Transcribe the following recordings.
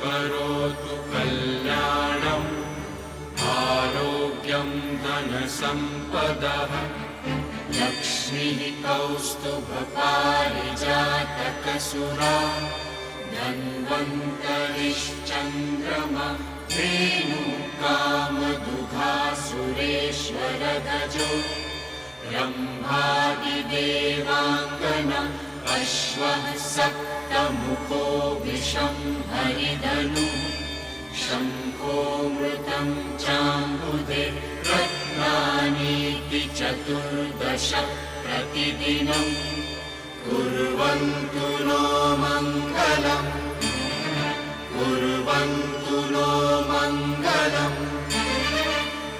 करोतु कल्याणम् आरोग्यं धनसम्पदः लक्ष्मीः कौस्तुभपारिजातकसुरा धन्वन्तरिश्चन्द्रमा धेनुकामदुघासुरेश्वरगजो ब्रह्मादिदेवाङ्गना अश्वः सप्तमुखो विषं हरिधनु शङ्खो मृतं चाम्बुदे रत्नानीति चतुर्दश प्रतिदिनं कुर्वन्तु नो मङ्गलम् कुर्वन्तु नो मङ्गलम्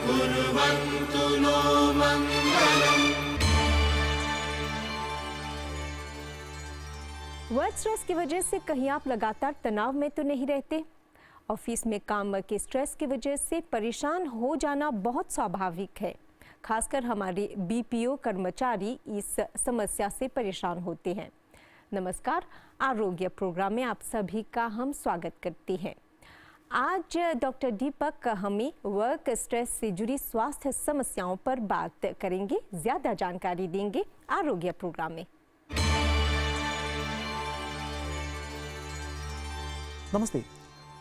कुर्वन्तु नो मङ्गलम्। वर्क स्ट्रेस की वजह से कहीं आप लगातार तनाव में तो नहीं रहते? ऑफिस में काम के स्ट्रेस की वजह से परेशान हो जाना बहुत स्वाभाविक है। खासकर हमारे बीपीओ कर्मचारी इस समस्या से परेशान होते हैं। नमस्कार, आरोग्य प्रोग्राम में आप सभी का हम स्वागत करते हैं। आज डॉक्टर दीपक हमें वर्क स्ट्रेस से जुड़ी स्वास्थ्य समस्याओं पर बात करेंगे, ज़्यादा जानकारी देंगे आरोग्य प्रोग्राम में। Namaste.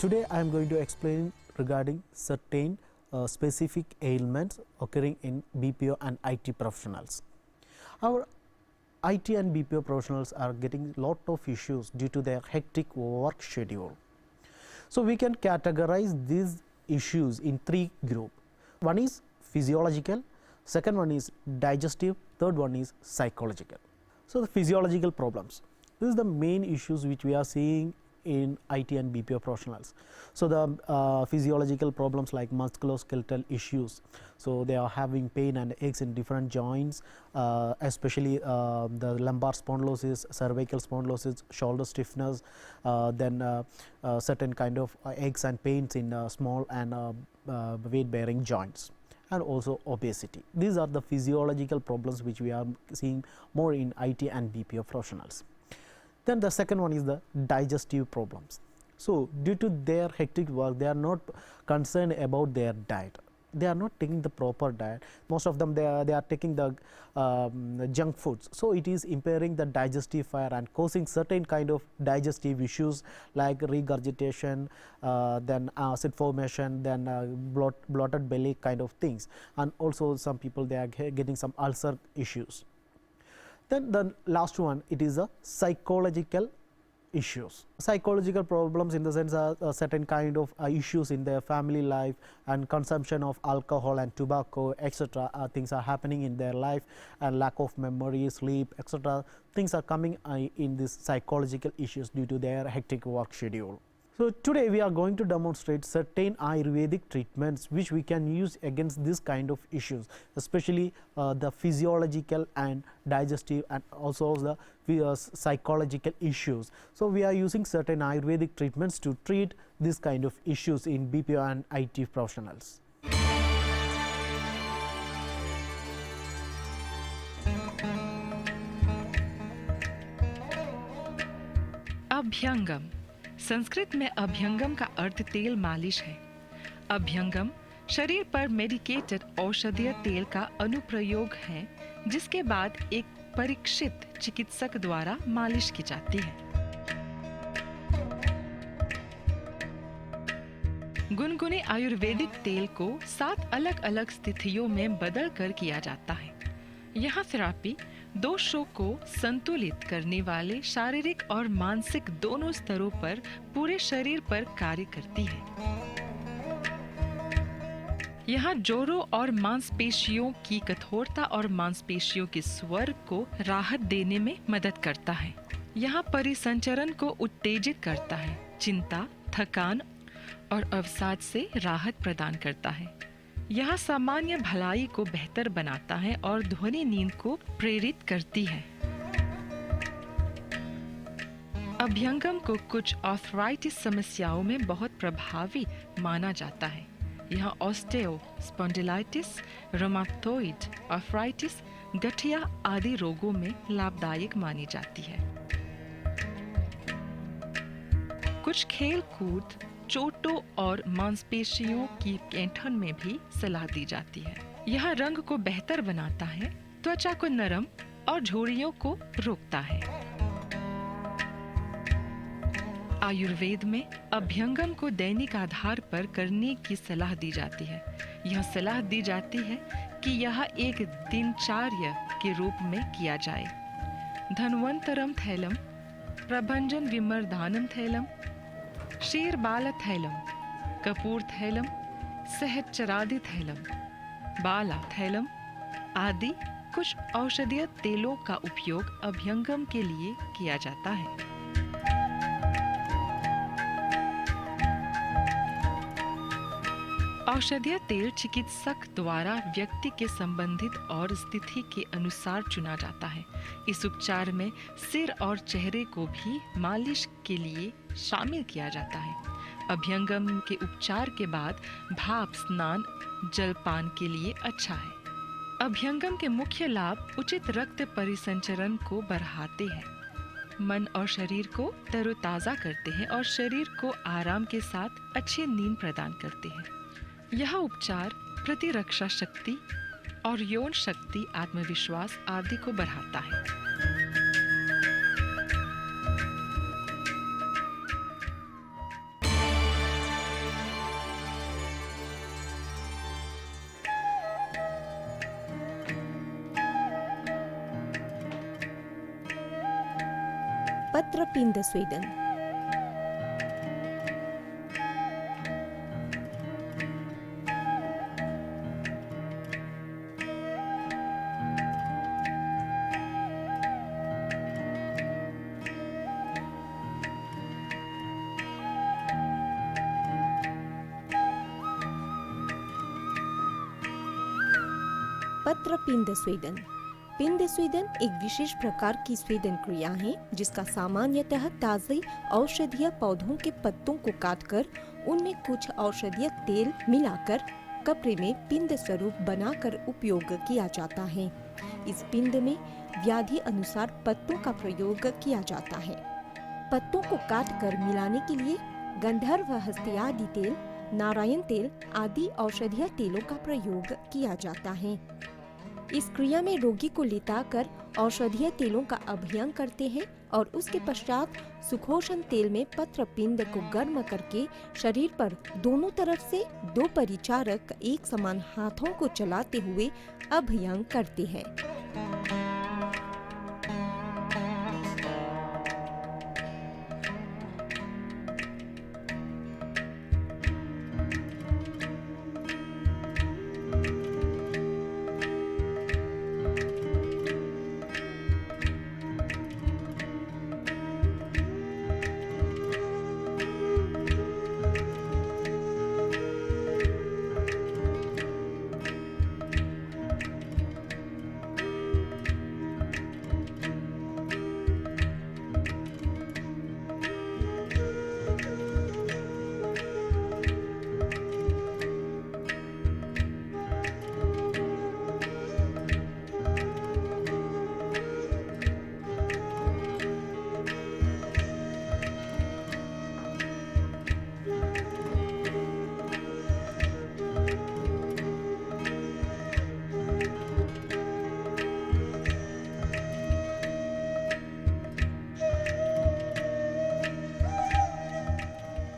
Today I am going to explain regarding certain specific ailments occurring in BPO and IT professionals. Our IT and BPO professionals are getting lot of issues due to their hectic work schedule. So we can categorize these issues in three groups. One is physiological, second one is digestive, third one is psychological. So the physiological problems, this is the main issues which we are seeing in IT and BPO professionals. So the physiological problems like musculoskeletal issues, so they are having pain and aches in different joints, especially the lumbar spondylosis, cervical spondylosis, shoulder stiffness, then certain kind of aches and pains in small and weight bearing joints, and also obesity. These are the physiological problems which we are seeing more in IT and BPO professionals. Then the second one is the digestive problems. So due to their hectic work, they are not concerned about their diet. They are not taking the proper diet. Most of them they are taking the junk foods. So it is impairing the digestive fire and causing certain kind of digestive issues like regurgitation, then acid formation, then bloated belly kind of things, and also some people they are getting some ulcer issues. Then the last one, it is a psychological issues. Psychological problems in the sense are certain kind of issues in their family life and consumption of alcohol and tobacco, etc. Things are happening in their life, and lack of memory, sleep, etc. Things are coming in these psychological issues due to their hectic work schedule. So today we are going to demonstrate certain Ayurvedic treatments which we can use against this kind of issues, especially the physiological and digestive and also the psychological issues. So we are using certain Ayurvedic treatments to treat this kind of issues in BPO and IT professionals. अभ्यंगम। संस्कृत में अभ्यंगम का अर्थ तेल मालिश है। अभ्यंगम शरीर पर medicated औषधीय तेल का अनुप्रयोग है, जिसके बाद एक परीक्षित चिकित्सक द्वारा मालिश की जाती है। गुनगुने आयुर्वेदिक तेल को 7 अलग-अलग स्थितियों में बदल कर किया जाता है। यह थेरेपी दोषों को संतुलित करने वाले शारीरिक और मानसिक दोनों स्तरों पर पूरे शरीर पर कार्य करती है। यह जोड़ों और मांसपेशियों की कठोरता और मांसपेशियों के स्वर को राहत देने में मदद करता है। यह परिसंचरण को उत्तेजित करता है, चिंता, थकान और अवसाद से राहत प्रदान करता है। यह सामान्य भलाई को बेहतर बनाता है और ध्वनि नींद को प्रेरित करती है। अभ्यंगम को कुछ आर्थराइटिस समस्याओं में बहुत प्रभावी माना जाता है। यह ऑस्टियो स्पॉन्डिलाइटिस, रोमाटॉइड आर्थराइटिस, गठिया आदि रोगों में लाभदायक मानी जाती है। कुछ खेल कूद चोटों और मांसपेशियों की ऐंठन में भी सलाह दी जाती है। यह रंग को बेहतर बनाता है, त्वचा को नरम और झुर्रियों को रोकता है। आयुर्वेद में अभ्यंगम को दैनिक आधार पर करने की सलाह दी जाती है। यह सलाह दी जाती है कि यह एक दिनचर्या के रूप में किया जाए। धन्वंतरम थैलम, प्रभंजन विमर्दानम थैलम, शीरबाल थैलम, कपूर थैलम, सहचरादि थैलम, बाला थैलम आदि कुछ औषधीय तेलों का उपयोग अभ्यंगम के लिए किया जाता है। औषधीय तेल चिकित्सक द्वारा व्यक्ति के संबंधित और स्थिति के अनुसार चुना जाता है। इस उपचार में सिर और चेहरे को भी मालिश के लिए शामिल किया जाता है। अभ्यंगम के उपचार के बाद भाप स्नान जलपान के लिए अच्छा है। अभ्यंगम के मुख्य लाभ उचित रक्त परिसंचरण को बढ़ाते हैं, मन और शरीर को तरोताजा करते हैं और शरीर को आराम के साथ अच्छी नींद प्रदान करते हैं। यह उपचार प्रतिरक्षा शक्ति और यौन शक्ति, आत्मविश्वास आदि को बढ़ाता है। पत्रपिंड स्वेदन। पत्रपिंड स्वेदन। पिंड स्वेदन एक विशेष प्रकार की स्वेदन क्रिया है जिसका सामान्यतः ताजे औषधीय पौधों के पत्तों को काटकर उनमें कुछ औषधीय तेल मिलाकर कपड़े में पिंड स्वरूप बनाकर उपयोग किया जाता है। इस पिंड में व्याधि अनुसार पत्तों का प्रयोग किया जाता है। पत्तों को काटकर मिलाने के लिए गंधर्व हस्तियादि तेल, नारायण तेल आदि औषधीय तेलों का प्रयोग किया जाता है। इस क्रिया में रोगी को लिटाकर औषधीय तेलों का अभियंग करते हैं और उसके पश्चात सुखोषण तेल में पत्रपिंड को गर्म करके शरीर पर दोनों तरफ से 2 परिचारक एक समान हाथों को चलाते हुए अभियंग करते हैं।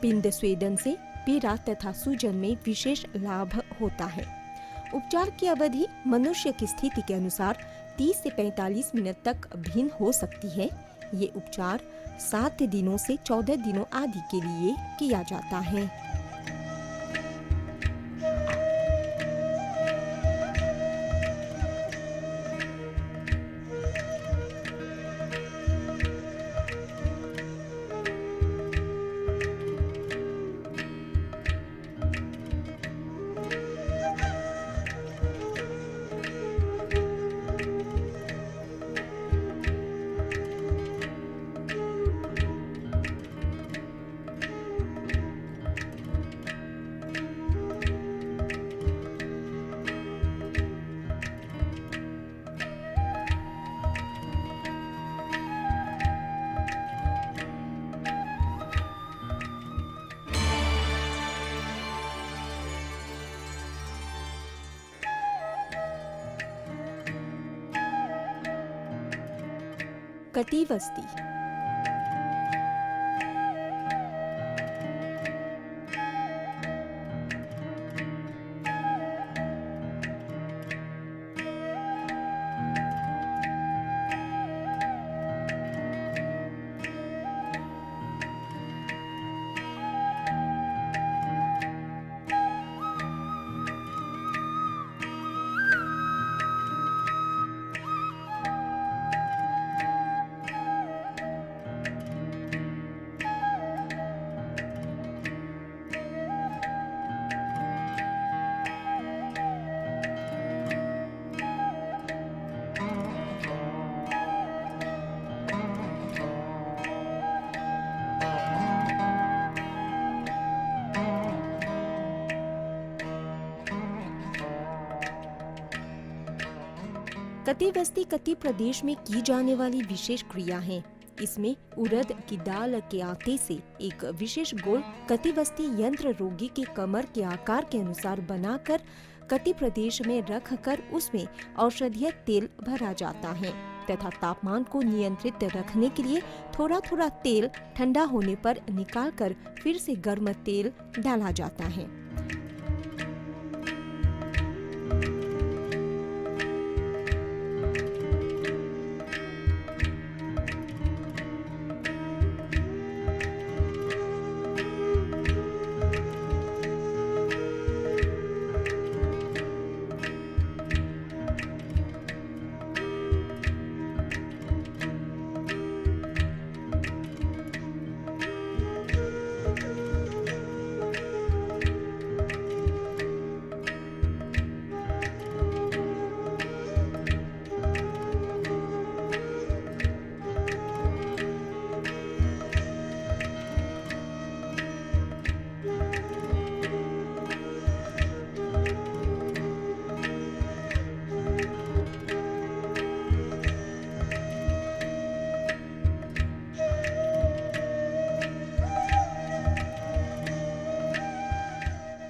पिंड स्वेदन से पीड़ा तथा सूजन में विशेष लाभ होता है। उपचार की अवधि मनुष्य की स्थिति के अनुसार 30 से 45 मिनट तक भिन्न हो सकती है। ये उपचार 7 दिनों से 14 दिनों आदि के लिए किया जाता है। कटिवस्ती। कटिवस्ती कटि प्रदेश में की जाने वाली विशेष क्रिया है। इसमें उड़द की दाल के आटे से एक विशेष गोल कटिवस्ती यंत्र रोगी के कमर के आकार के अनुसार बनाकर कटि प्रदेश में रखकर उसमें औषधीय तेल भरा जाता है तथा तापमान को नियंत्रित रखने के लिए थोड़ा थोड़ा तेल ठंडा होने पर निकालकर फिर से गर्म तेल डाला जाता है।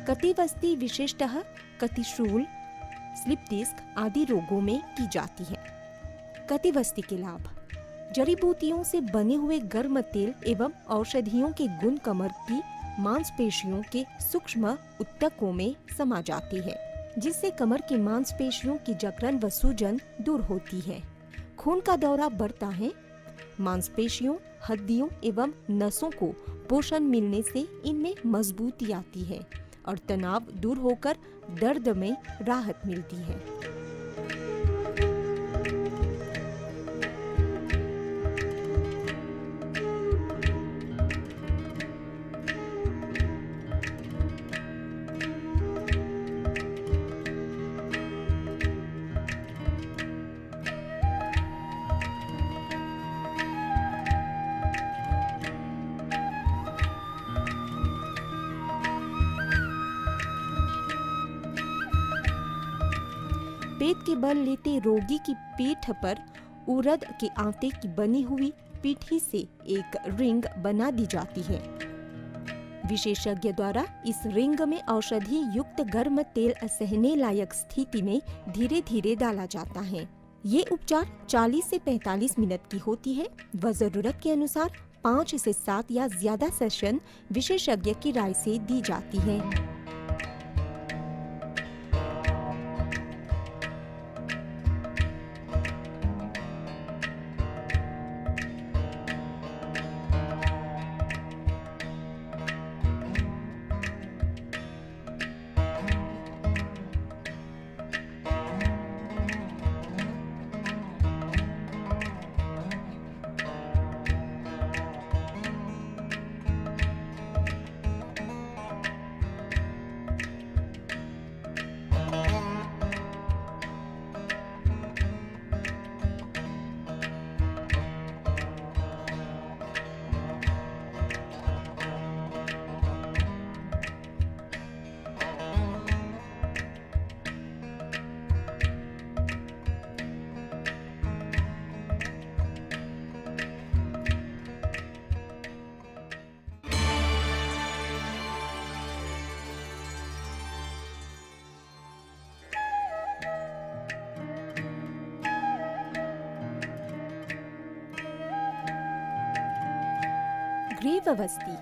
कटिवस्ती विशेषतः कटिशूल, स्लिप डिस्क आदि रोगों में की जाती है। कटिवस्ती के लाभ: जड़ी बूटियों से बने हुए गर्म तेल एवं औषधियों के गुण कमर की मांसपेशियों के सूक्ष्म ऊतकों में समा जाती है, जिससे कमर की मांसपेशियों की जकड़न व सूजन दूर होती है। खून का दौरा बढ़ता है। मांसपेशियों, हड्डियों एवं नसों को पोषण मिलने से इनमें मजबूती आती है और तनाव दूर होकर दर्द में राहत मिलती है। पेट के बल लेते रोगी की पीठ पर उड़द के आटे की बनी हुई पीठी से एक रिंग बना दी जाती है। विशेषज्ञ द्वारा इस रिंग में औषधि युक्त गर्म तेल सहने लायक स्थिति में धीरे धीरे डाला जाता है। ये उपचार 40 से 45 मिनट की होती है व जरूरत के अनुसार 5 से 7 या ज्यादा सेशन विशेषज्ञ की राय से दी जाती है। ग्रीवावस्थी।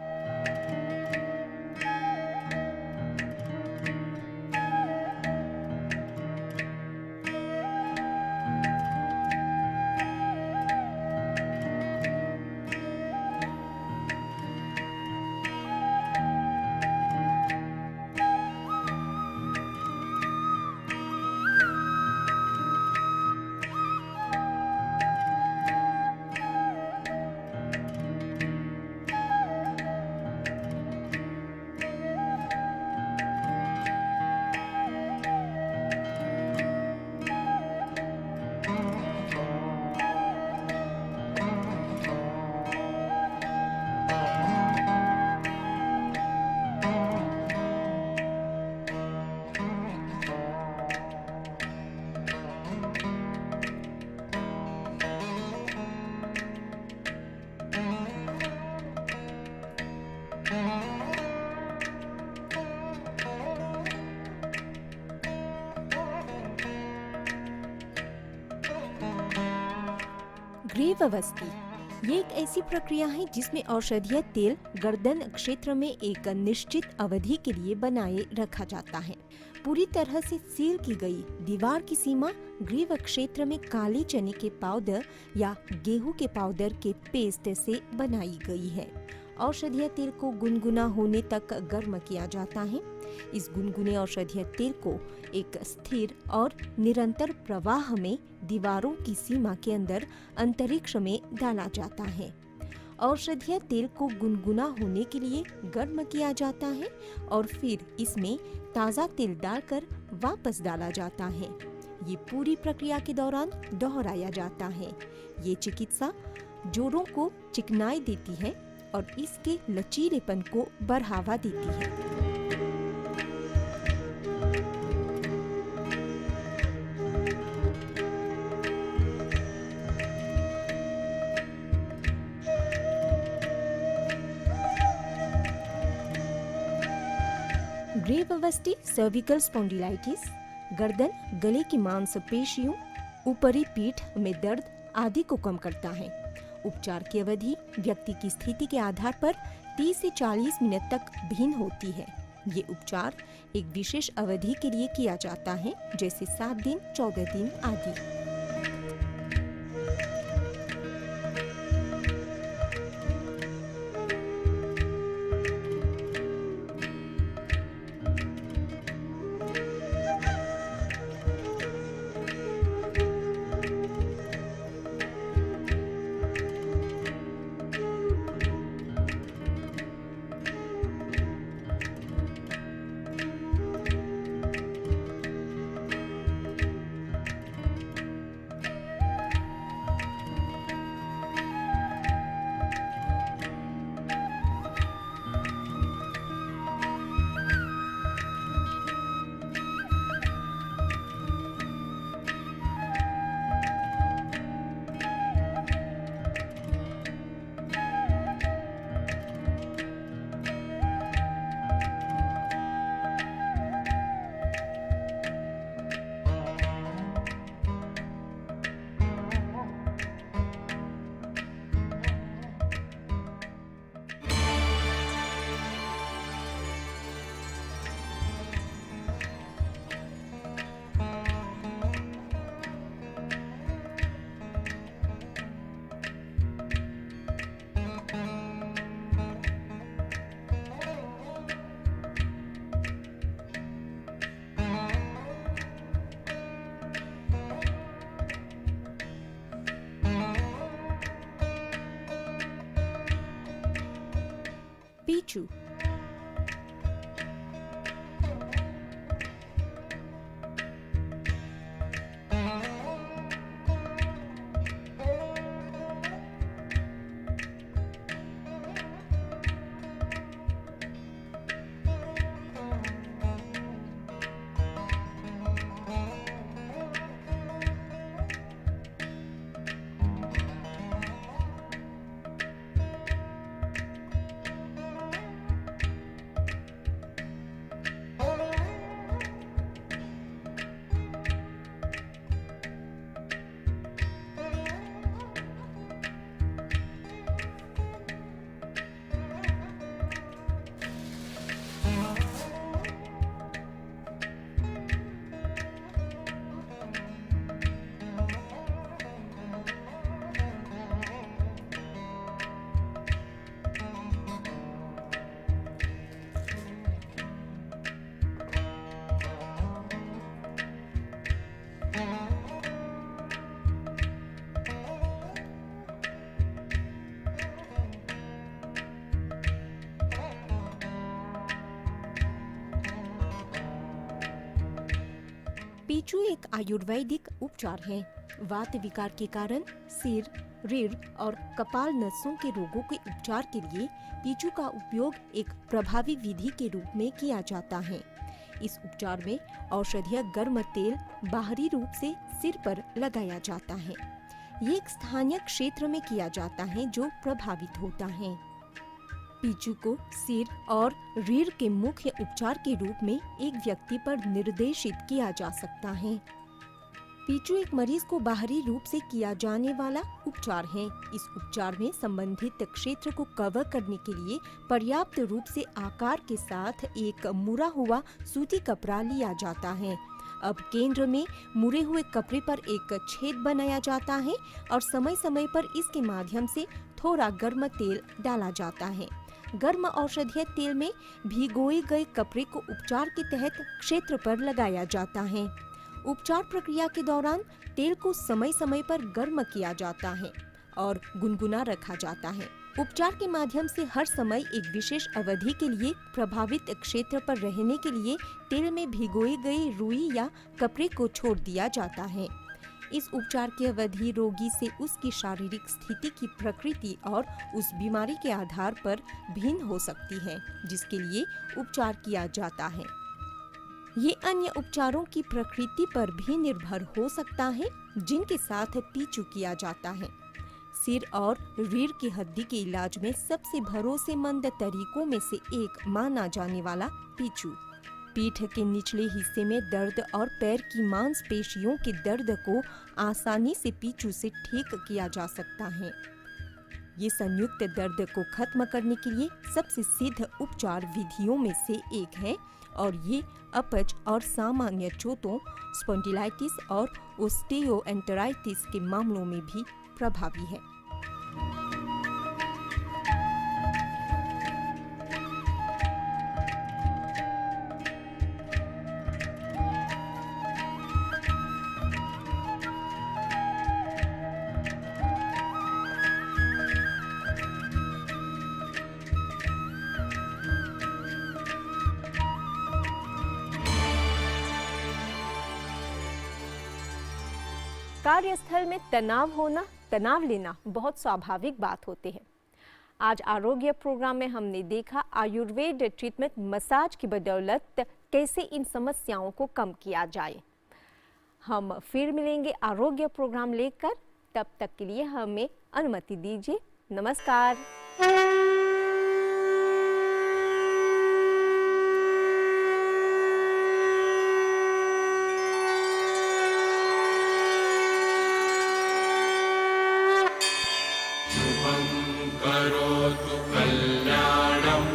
ग्रीवावस्थी ये एक ऐसी प्रक्रिया है जिसमें औषधीय तेल गर्दन क्षेत्र में एक निश्चित अवधि के लिए बनाए रखा जाता है। पूरी तरह से सील की गई दीवार की सीमा ग्रीव क्षेत्र में काले चने के पाउडर या गेहूं के पाउडर के पेस्ट से बनाई गई है। औषधीय तेल को गुनगुना होने तक गर्म किया जाता है। इस गुनगुने औषधीय तेल को एक स्थिर और निरंतर प्रवाह में दीवारों की सीमा के अंदर अंतरिक्ष में डाला जाता है। औषधीय तेल को गुनगुना होने के लिए गर्म किया जाता है और फिर इसमें ताज़ा तेल डालकर वापस डाला जाता है। ये पूरी प्रक्रिया के दौरान दोहराया जाता है। ये चिकित्सा जोड़ों को चिकनाई देती है और इसके लचीलेपन को बढ़ावा देती है। ग्रीवावस्थी सर्विकल स्पॉन्डिलाइटिस, गर्दन, गले की मांसपेशियों, ऊपरी पीठ में दर्द आदि को कम करता है। उपचार की अवधि व्यक्ति की स्थिति के आधार पर 30 से 40 मिनट तक भिन्न होती है। ये उपचार एक विशेष अवधि के लिए किया जाता है, जैसे 7 दिन, 14 दिन आदि। पीचू, पीचू एक आयुर्वेदिक उपचार है। वात विकार के कारण सिर, रीढ़ और कपाल नसों के रोगों के उपचार के लिए पीचू का उपयोग एक प्रभावी विधि के रूप में किया जाता है। इस उपचार में औषधीय गर्म तेल बाहरी रूप से सिर पर लगाया जाता है। ये एक स्थानीय क्षेत्र में किया जाता है जो प्रभावित होता है। पीचू को सिर और रीढ़ के मुख्य उपचार के रूप में एक व्यक्ति पर निर्देशित किया जा सकता है। पीचू एक मरीज को बाहरी रूप से किया जाने वाला उपचार है। इस उपचार में संबंधित क्षेत्र को कवर करने के लिए पर्याप्त रूप से आकार के साथ एक मुड़ा हुआ सूती कपड़ा लिया जाता है। अब केंद्र में मुड़े हुए कपड़े पर एक छेद बनाया जाता है और समय समय पर इसके माध्यम से थोड़ा गर्म तेल डाला जाता है। गर्म औषधीय तेल में भिगोए गए कपड़े को उपचार के तहत क्षेत्र पर लगाया जाता है। उपचार प्रक्रिया के दौरान तेल को समय समय पर गर्म किया जाता है और गुनगुना रखा जाता है। उपचार के माध्यम से हर समय एक विशेष अवधि के लिए प्रभावित क्षेत्र पर रहने के लिए तेल में भिगोए गए रुई या कपड़े को छोड़ दिया जाता है। इस उपचार की अवधि रोगी से उसकी शारीरिक स्थिति की प्रकृति और उस बीमारी के आधार पर भिन्न हो सकती है जिसके लिए उपचार किया जाता है। ये अन्य उपचारों की प्रकृति पर भी निर्भर हो सकता है जिनके साथ पीचू किया जाता है। सिर और रीढ़ की हड्डी के इलाज में सबसे भरोसेमंद तरीकों में से एक माना जाने वाला पीचू। पीठ के निचले हिस्से में दर्द और पैर की मांसपेशियों के दर्द को आसानी से पीचू से ठीक किया जा सकता है। ये संयुक्त दर्द को खत्म करने के लिए सबसे सिद्ध उपचार विधियों में से एक है और ये अपच और सामान्य चोटों, स्पॉन्डिलाइटिस और ओस्टियोएंटेराइटिस के मामलों में भी प्रभावी है। कार्यस्थल में तनाव लेना बहुत स्वाभाविक बात होती है। आज आरोग्य प्रोग्राम में हमने देखा आयुर्वेद ट्रीटमेंट मसाज की बदौलत कैसे इन समस्याओं को कम किया जाए। हम फिर मिलेंगे आरोग्य प्रोग्राम लेकर, तब तक के लिए हमें अनुमति दीजिए। नमस्कार। करोतु कल्याणं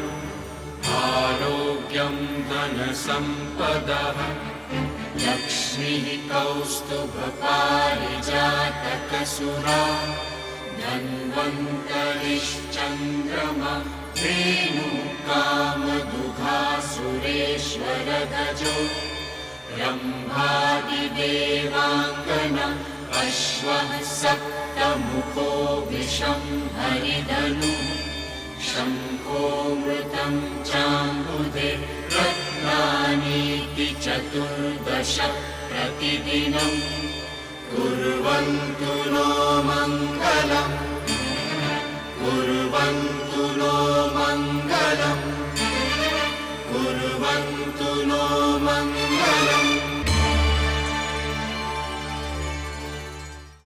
आरोग्यं धनसम्पदः लक्ष्मीः कौस्तुभपारिजातकसुरा धन्वन्तरिश्चन्द्रमा धेनुकामदुघासुरेश्वरगजो रम्भादिदेवाङ्गना अश्वः सप्तमुखो विषं हरिधनु शङ्खो मृतं चाम्बुधे रत्नानीति चतुर्दश प्रतिदिनं कुर्वन्तु नो मङ्गलम् कुर्वन्तु नो मङ्गलम् कुर्वन्तु